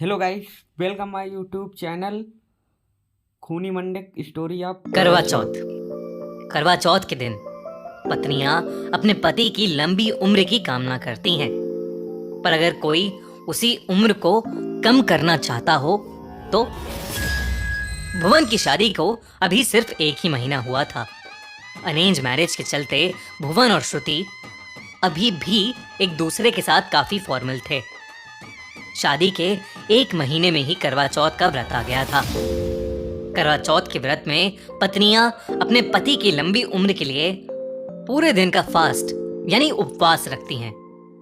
Hello guys, welcome my YouTube channel खूनी Monday story of करवा चौथ। करवा चौथ के दिन पत्नियां अपने पति की लंबी उम्र की कामना करती हैं, पर अगर कोई उसी उम्र को कम करना चाहता हो तो भुवन की शादी को अभी सिर्फ 1 ही महीना हुआ था। अरेंज मैरिज के चलते भुवन और श्रुति अभी भी एक दूसरे के साथ काफी फॉर्मल थे। शादी के 1 महीने में ही करवा चौथ का व्रत आ गया था। करवा चौथ के व्रत में पत्नियां अपने पति की लंबी उम्र के लिए पूरे दिन का फास्ट यानी उपवास रखती हैं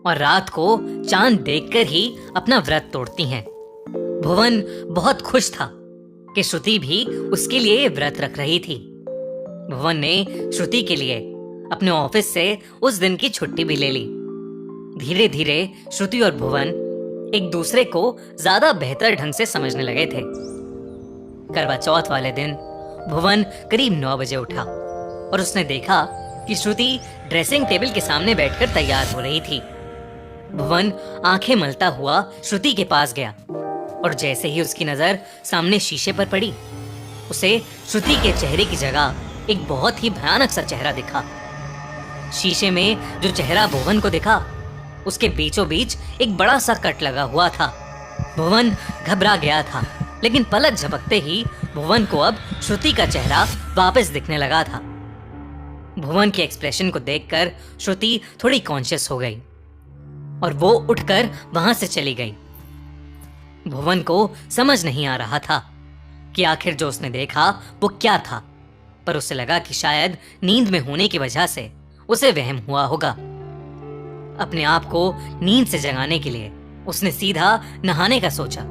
और रात को चांद देखकर ही अपना व्रत तोड़ती हैं। भुवन बहुत खुश था कि श्रुति भी उसके लिए व्रत रख रही थी। भुवन ने श्रुति के लिए अपने ऑफिस से उस दिन की छुट्टी भी ले ली। धीरे धीरे श्रुति और भुवन एक दूसरे को ज्यादा बेहतर ढंग से समझने लगे थे। करवा चौथ वाले दिन भुवन करीब 9 बजे उठा और उसने देखा कि श्रुति ड्रेसिंग टेबल के सामने बैठकर तैयार हो रही थी। भुवन आंखें मलता हुआ श्रुति के पास गया और जैसे ही उसकी नजर सामने शीशे पर पड़ी, उसे श्रुति के चेहरे की जगह एक बहुत ही भयानक सा चेहरा दिखा। शीशे में जो चेहरा भुवन को दिखा, उसके बीचों बीच एक बड़ा सा कट लगा हुआ था। भुवन घबरा गया था, लेकिन पलक झपकते ही भुवन को अब श्रुति का चेहरा वापस दिखने लगा था। भुवन के एक्सप्रेशन को देखकर श्रुति थोड़ी कॉन्शियस हो गई और वो उठकर वहां से चली गई। भुवन को समझ नहीं आ रहा था कि आखिर जो उसने देखा वो क्या था, पर उसे लगा कि शायद नींद में होने की वजह से उसे वहम हुआ होगा। अपने आप को नींद से जगाने के लिए उसने सीधा नहाने का सोचा।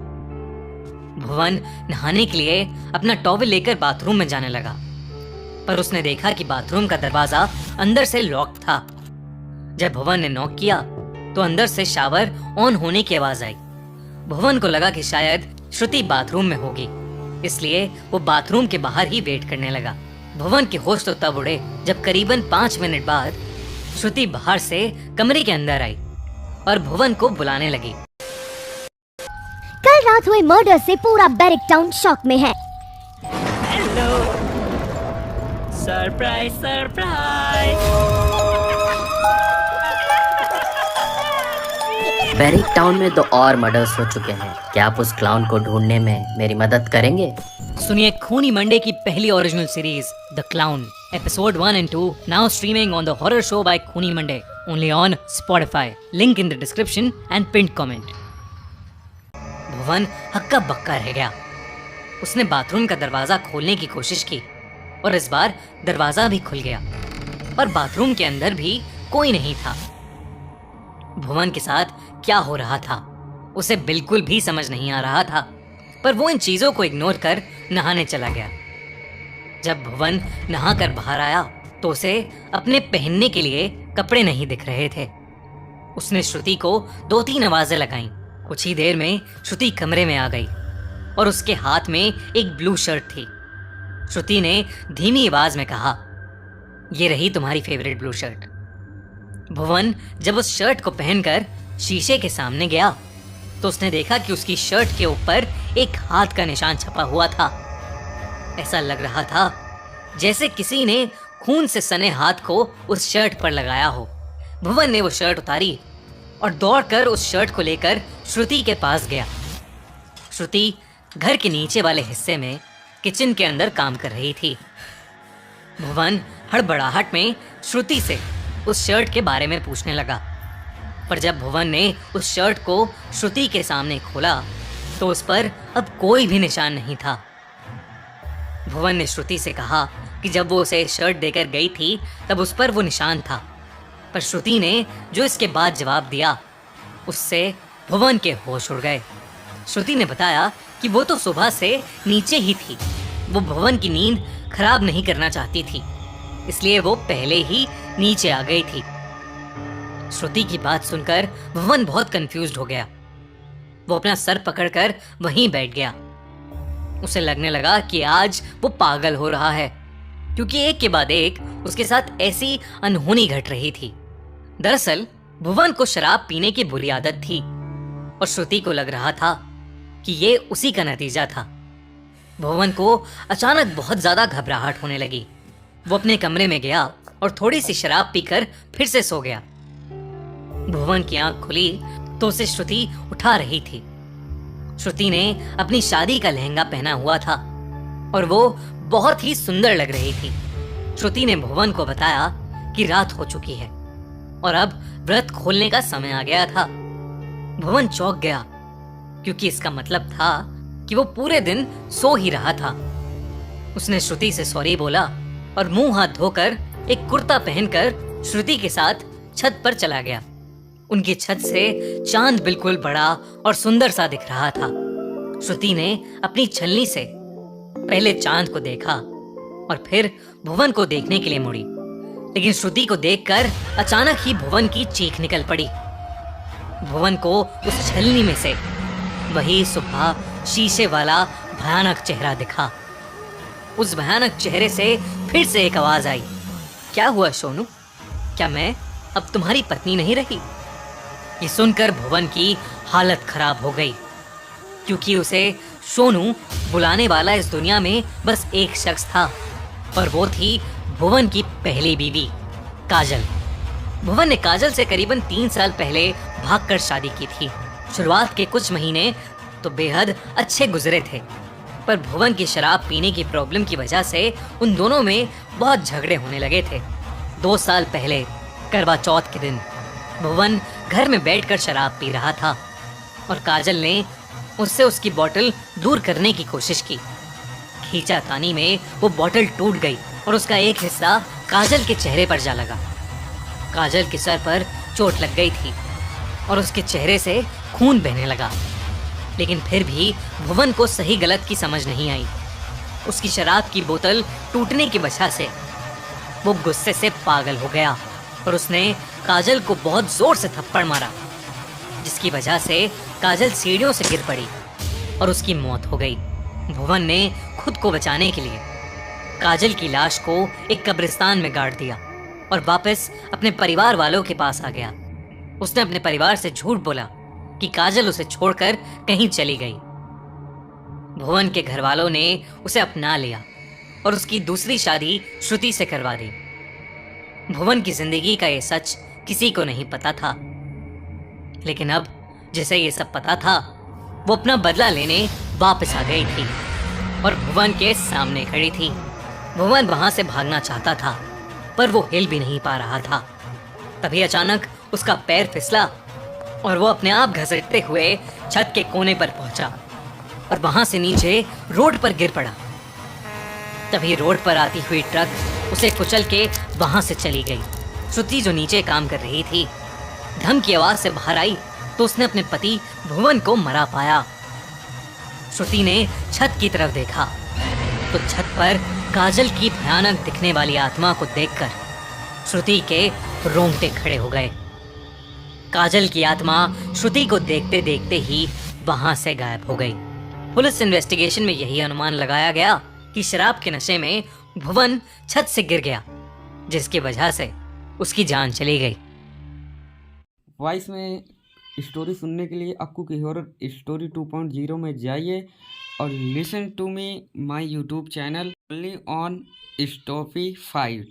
भुवन नहाने के लिए अपना टॉवल लेकर बाथरूम में जाने लगा, पर उसने देखा कि बाथरूम का दरवाजा अंदर से लॉक था। जब भुवन ने नॉक किया तो अंदर से शावर ऑन होने की आवाज आई। भुवन को लगा कि शायद श्रुति बाथरूम में होगी, इसलिए वो बाथरूम के बाहर ही वेट करने लगा। भुवन के होश तो तब उड़े जब करीबन 5 मिनट बाद श्रुति बाहर से कमरे के अंदर आई और भुवन को बुलाने लगी। कल रात हुए मर्डर से पूरा बैरिक टाउन शॉक में है। Hello, surprise surprise. बैरिक टाउन में 2 और मर्डर्स हो चुके हैं। क्या आप उस क्लाउन को ढूंढने में मेरी मदद करेंगे? सुनिए खूनी मंडे की पहली original series the clown episode 1 and 2 now streaming on the horror show by खूनी Monday only on Spotify. Link in the description and pinned comment. भुवन हक्का बक्का रह गया। उसने बाथरूम का दरवाजा खोलने की कोशिश की और इस बार दरवाजा भी खुल गया, पर बाथरूम के अंदर भी कोई नहीं था। भुवन के साथ क्या हो रहा था उसे बिल्कुल भी समझ नहीं आ रहा था, पर वो इन चीजों को इग्नोर कर नहाने चला गया। जब भुवन नहाकर बाहर आया तो उसे अपने पहनने के लिए कपड़े नहीं दिख रहे थे। उसने श्रुति को 2-3 आवाजें लगाईं। कुछ ही देर में श्रुति कमरे में आ गई और उसके हाथ में एक ब्लू शर्ट थी। श्रुति ने धीमी आवाज में कहा, ये रही तुम्हारी फेवरेट ब्लू शर्ट। भुवन जब उस शर्ट को पहनकर शीशे के सामने गया तो उसने देखा कि उसकी शर्ट के ऊपर एक हाथ का निशान छपा हुआ था। ऐसा लग रहा था जैसे किसी ने खून से सने हाथ को उस शर्ट पर लगाया हो। भुवन ने वो शर्ट उतारी और दौड़कर उस शर्ट को लेकर श्रुति के पास गया। श्रुति घर के नीचे वाले हिस्से में किचन के अंदर काम कर रही थी। भुवन हड़बड़ाहट में श्रुति से उस शर्ट के बारे में पूछने लगा, पर जब भुवन ने उस शर्ट को श्रुति के सामने खोला तो उस पर अब कोई भी निशान नहीं था। भुवन ने श्रुति से कहा कि जब वो उसे शर्ट देकर गई थी तब उस पर वो निशान था, पर श्रुति ने जो इसके बाद जवाब दिया उससे भुवन के होश उड़ गए। श्रुति ने बताया कि वो तो सुबह से नीचे ही थी। वो भुवन की नींद खराब नहीं करना चाहती थी, इसलिए वो पहले ही नीचे आ गई थी। श्रुति की बात सुनकर भुवन बहुत कंफ्यूज्ड हो गया। वो अपना सर पकड़कर वहीं बैठ गया। उसे लगने लगा कि आज वो पागल हो रहा है, क्योंकि एक के बाद एक उसके साथ ऐसी अनहोनी घट रही थी। दरअसल भुवन को शराब पीने की बुरी आदत थी और श्रुति को लग रहा था कि ये उसी का नतीजा था। भुवन को अचानक बहुत ज्यादा घबराहट होने लगी। वो अपने कमरे में गया और थोड़ी सी शराब पीकर फिर से सो गया। भुवन की आंख खुली तो उसे श्रुति उठा रही थी। श्रुति ने अपनी शादी का लहंगा पहना हुआ था और वो बहुत ही सुंदर लग रही थी। श्रुति ने भुवन को बताया कि रात हो चुकी है और अब व्रत खोलने का समय आ गया था। भुवन चौंक गया क्योंकि इसका मतलब था कि वो पूरे दिन सो ही रहा था। उसने श्रुति से सॉरी बोला और मुंह हाथ धोकर एक कुर्ता पहनकर श्रुति के साथ छत पर चला गया। उनकी छत से चांद बिल्कुल बड़ा और सुंदर सा दिख रहा था। श्रुति ने अपनी छलनी से पहले चांद को देखा और फिर भुवन को देखने के लिए मुड़ी, लेकिन श्रुति को देखकर अचानक ही भुवन की चीख निकल पड़ी। भुवन को उस छलनी में से वही सुबह शीशे वाला भयानक चेहरा दिखा। उस भयानक चेहरे से फिर से एक आवाज आई, क्या हुआ सोनू? क्या मैं अब तुम्हारी पत्नी नहीं रही? ये सुनकर भुवन की हालत खराब हो गई, क्योंकि उसे सोनू बुलाने वाला इस दुनिया में बस एक शख्स था और वो थी भुवन की पहली बीवी काजल। भुवन ने काजल से करीबन 3 साल पहले भागकर शादी की थी। शुरुआत के कुछ महीने तो बेहद अच्छे गुजरे थे, पर भुवन की शराब पीने की प्रॉब्लम की वजह से उन दोनों में बहुत झगड़े होने लगे थे। 2 साल पहले करवा चौथ के दिन भुवन घर में बैठकर शराब पी रहा था और काजल ने उससे उसकी बोतल दूर करने की कोशिश की। खींचातानी में वो बोतल टूट गई और उसका एक हिस्सा काजल के चेहरे पर जा लगा। काजल के सर पर चोट लग गई थी और उसके चेहरे से खून बहने लगा, लेकिन फिर भी भुवन को सही गलत की समझ नहीं आई। उसकी शराब की बोतल टूटने की वजह से वो गुस्से से पागल हो गया और उसने काजल को बहुत जोर से थप्पड़ मारा, जिसकी वजह से काजल सीढ़ियों से गिर पड़ी और उसकी मौत हो गई। भुवन ने खुद को बचाने के लिए काजल की लाश को एक कब्रिस्तान में गाड़ दिया और वापस अपने परिवार वालों के पास आ गया। उसने अपने परिवार से झूठ बोला कि काजल उसे छोड़कर कहीं चली गई। भुवन के घर वालों ने उसे अपना लिया और उसकी दूसरी शादी श्रुति से करवा दी। भुवन की जिंदगी का ये सच किसी को नहीं पता था, लेकिन अब जिसे ये सब पता था वो अपना बदला लेने वापस आ गई थी और भुवन के सामने खड़ी थी। भुवन वहां से भागना चाहता था, पर वो हिल भी नहीं पा रहा था। तभी अचानक उसका पैर फिसला और वो अपने आप घसीटते हुए छत के कोने पर पहुंचा और वहां से नीचे रोड पर गिर पड़ा। तभी रोड पर आती हुई ट्रक उसे कुचल के वहां से चली गई। श्रुति जो नीचे काम कर रही थी, धम की आवाज से बाहर आई तो उसने अपने पति भुवन को मरा पाया। श्रुति ने छत की तरफ देखा तो छत पर काजल की भयानक दिखने वाली आत्मा को देखकर श्रुति के रोंगटे खड़े हो गए। काजल की आत्मा श्रुति को देखते देखते ही वहां से गायब हो गई। पुलिस इन्वेस्टिगेशन में यही अनुमान लगाया गया कि शराब के नशे में भुवन छत से गिर गया, जिसकी वजह से उसकी जान चली गई। वॉइस में स्टोरी सुनने के लिए अक्कू की हॉरर स्टोरी 2.0 में जाइए और listen to me my YouTube channel only on स्टोफी 5।